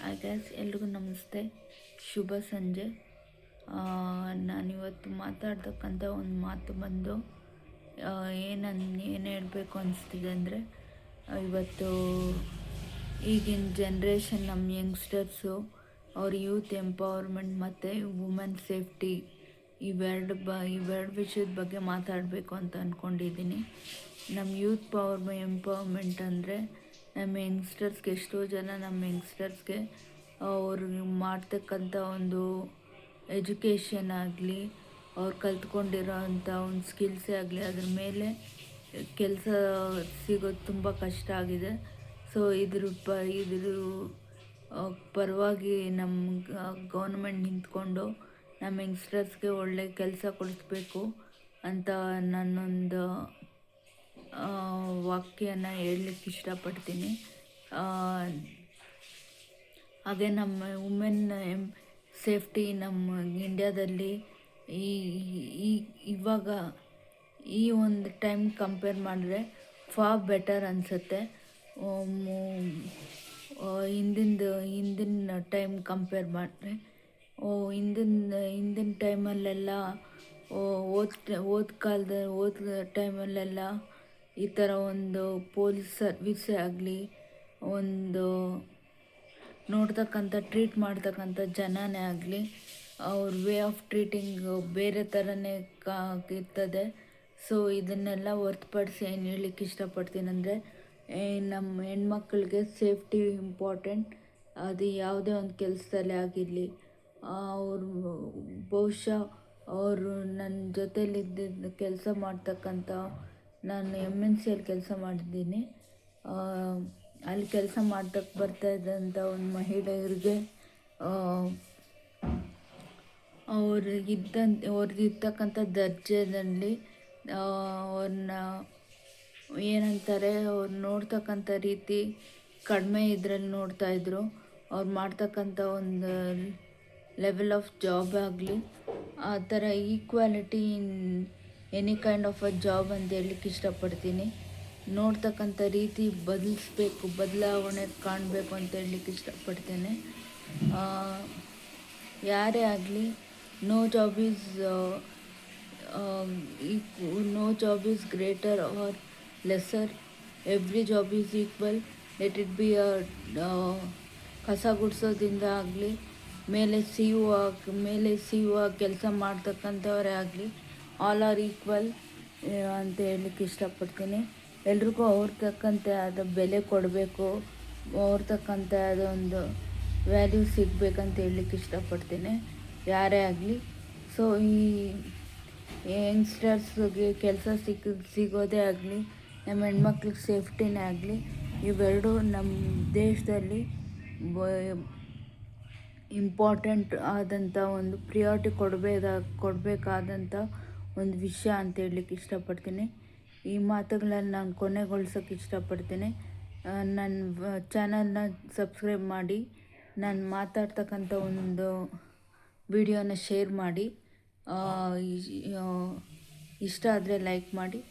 Hi guys, ಎಲ್ರಿಗೂ ನಮಸ್ತೆ. ಶುಭ ಸಂಜೆ. ನಾನಿವತ್ತು ಮಾತಾಡ್ತಕ್ಕಂಥ ಒಂದು ಮಾತು ಬಂದು ಏನು ಹೇಳಬೇಕು ಅನಿಸ್ತಿದೆ ಅಂದರೆ, ಇವತ್ತು ಈಗಿನ ಜನ್ರೇಷನ್ ನಮ್ಮ ಯಂಗ್ಸ್ಟರ್ಸು ಅವ್ರ ಯೂತ್ ಎಂಪವರ್ಮೆಂಟ್ ಮತ್ತು ವುಮೆನ್ ಸೇಫ್ಟಿ ಇವೆರಡು ವಿಷಯದ ಬಗ್ಗೆ ಮಾತಾಡಬೇಕು ಅಂತ ಅಂದ್ಕೊಂಡಿದ್ದೀನಿ. ನಮ್ಮ ಯೂತ್ ಎಂಪವರ್ಮೆಂಟ್ ಅಂದರೆ ನಮ್ಮ ಯಂಗ್ಸ್ಟರ್ಸ್ಗೆ, ಎಷ್ಟೋ ಜನ ನಮ್ಮ ಯಂಗ್ಸ್ಟರ್ಸ್ಗೆ ಅವ್ರಿಗೆ ಮಾಡ್ತಕ್ಕಂಥ ಒಂದು ಎಜುಕೇಷನ್ ಆಗಲಿ, ಅವ್ರು ಕಲ್ತ್ಕೊಂಡಿರೋ ಅಂಥ ಒಂದು ಸ್ಕಿಲ್ಸೇ ಆಗಲಿ, ಅದ್ರ ಮೇಲೆ ಕೆಲಸ ಸಿಗೋದು ತುಂಬ ಕಷ್ಟ ಆಗಿದೆ. ಸೊ ಇದ್ರ ಪರವಾಗಿ ನಮ್ಮ ಗೌರ್ಮೆಂಟ್ ನಿಂತ್ಕೊಂಡು ನಮ್ಮ ಯಂಗ್ಸ್ಟರ್ಸ್ಗೆ ಒಳ್ಳೆ ಕೆಲಸ ಕೊಡಿಸ್ಬೇಕು ಅಂತ ನಾನೊಂದು ವಾಕ್ಯನ ಹೇಳಲಿಕ್ಕೆ ಇಷ್ಟಪಡ್ತೀನಿ. ಹಾಗೆ ನಮ್ಮ ವುಮೆನ್ ಸೇಫ್ಟಿ ನಮ್ಮ ಇಂಡ್ಯಾದಲ್ಲಿ ಇವಾಗ ಈ ಒಂದು ಟೈಮ್ ಕಂಪೇರ್ ಮಾಡಿದ್ರೆ ಬೆಟರ್ ಅನಿಸುತ್ತೆ. ಹಿಂದಿನ ಟೈಮ್ ಕಂಪೇರ್ ಮಾಡಿದ್ರೆ ಹಿಂದಿನ ಟೈಮಲ್ಲೆಲ್ಲ ಓದ್ ಟೈಮಲ್ಲೆಲ್ಲ ಈ ಥರ ಒಂದು ಪೊಲೀಸ್ ಸರ್ವೀಸೇ ಆಗಲಿ, ಒಂದು ಟ್ರೀಟ್ ಮಾಡ್ತಕ್ಕಂಥ ಜನನೇ ಆಗಲಿ, ಅವ್ರ ವೇ ಆಫ್ ಟ್ರೀಟಿಂಗ್ ಬೇರೆ ಥರನೇ ಇರ್ತದೆ. ಸೊ ಇದನ್ನೆಲ್ಲ ಹೊರತುಪಡಿಸಿ ಏನು ಹೇಳಲಿಕ್ಕೆ ಇಷ್ಟಪಡ್ತೀನಿ ಅಂದರೆ, ನಮ್ಮ ಹೆಣ್ಮಕ್ಳಿಗೆ ಸೇಫ್ಟಿ ಇಂಪಾರ್ಟೆಂಟ್. ಅದು ಯಾವುದೇ ಒಂದು ಕೆಲಸದಲ್ಲೇ ಆಗಿರಲಿ, ಅವರು ಬಹುಶಃ ಅವರು ನನ್ನ ಜೊತೆಲಿದ್ದ ಕೆಲಸ ಮಾಡ್ತಕ್ಕಂಥ, ನಾನು MNCಯಲ್ಲಿ ಕೆಲಸ ಮಾಡಿದ್ದೀನಿ. ಅಲ್ಲಿ ಕೆಲಸ ಮಾಡ್ತಕ್ಕೆ ಬರ್ತಾಯಿದ್ದಂಥ ಒಂದು ಮಹಿಳೆಯರಿಗೆ ಅವ್ರಿಗಿರ್ತಕ್ಕಂಥ ದರ್ಜೆಯಲ್ಲಿ ಅವ್ರನ್ನ ಏನಂತಾರೆ, ಅವ್ರು ನೋಡ್ತಕ್ಕಂಥ ರೀತಿ ಕಡಿಮೆ ಇದರಲ್ಲಿ ನೋಡ್ತಾಯಿದ್ರು. ಅವ್ರು ಮಾಡ್ತಕ್ಕಂಥ ಒಂದು ಲೆವೆಲ್ ಆಫ್ ಜಾಬ್ ಆಗಲಿ, ಆ ಥರ equality in any kind of a job ಅಂತ ಹೇಳಲಿಕ್ಕೆ ಇಷ್ಟಪಡ್ತೀನಿ. ನೋಡ್ತಕ್ಕಂಥ ರೀತಿ ಬದಲಾವಣೆ ಕಾಣಬೇಕು ಅಂತ ಹೇಳಲಿಕ್ಕೆ ಇಷ್ಟಪಡ್ತೇನೆ. ಯಾರೇ ಆಗಲಿ, no job is greater or lesser, every job is equal. Let it be ಕಸ ಗುಡಿಸೋದ್ರಿಂದ ಆಗಲಿ, ಮೇಲೆ ಸಿ ಯು ಕೆಲಸ ಮಾಡ್ತಕ್ಕಂಥವರೇ ಆಗಲಿ, ಆಲ್ ಆರ್ ಈಕ್ವಲ್ ಅಂತ ಹೇಳಲಿಕ್ಕೆ ಇಷ್ಟಪಡ್ತೀನಿ. ಎಲ್ರಿಗೂ ಅವ್ರ ತಕ್ಕಂತೆ ಆದ ಬೆಲೆ ಕೊಡಬೇಕು, ಅವ್ರ ತಕ್ಕಂತೆ ಆದ ಒಂದು ವ್ಯಾಲ್ಯೂ ಸಿಗಬೇಕಂತ ಹೇಳಲಿಕ್ಕೆ ಇಷ್ಟಪಡ್ತೀನಿ, ಯಾರೇ ಆಗಲಿ. ಸೊ ಈ ಯಂಗ್ಸ್ಟರ್ಸ್ಗೆ ಕೆಲಸ ಸಿಗೋದೇ ಆಗಲಿ, ನಮ್ಮ ಹೆಣ್ಮಕ್ಳಿಗೆ ಸೇಫ್ಟಿನೇ ಆಗಲಿ, ಇವೆರಡೂ ನಮ್ಮ ದೇಶದಲ್ಲಿ ಇಂಪಾರ್ಟೆಂಟ್ ಆದಂಥ ಒಂದು ಪ್ರಿಯಾರಿಟಿ ಕೊಡಬೇಕಾದಂಥ ಒಂದು ವಿಷಯ ಅಂತ ಹೇಳಲಿಕ್ಕೆ ಇಷ್ಟಪಡ್ತೀನಿ. ಈ ಮಾತುಗಳನ್ನು ನಾನು ಕೊನೆಗೊಳಿಸೋಕ್ಕೆ ಇಷ್ಟಪಡ್ತೀನಿ. ನನ್ನ ಚಾನಲ್ನ ಸಬ್ಸ್ಕ್ರೈಬ್ ಮಾಡಿ, ನಾನು ಮಾತಾಡ್ತಕ್ಕಂಥ ಒಂದು ವಿಡಿಯೋನ ಶೇರ್ ಮಾಡಿ, ಇಷ್ಟ ಆದರೆ ಲೈಕ್ ಮಾಡಿ.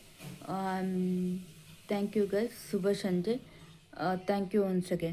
Thank you guys. ಶುಭ ಸಂಜೆ. Thank you once again.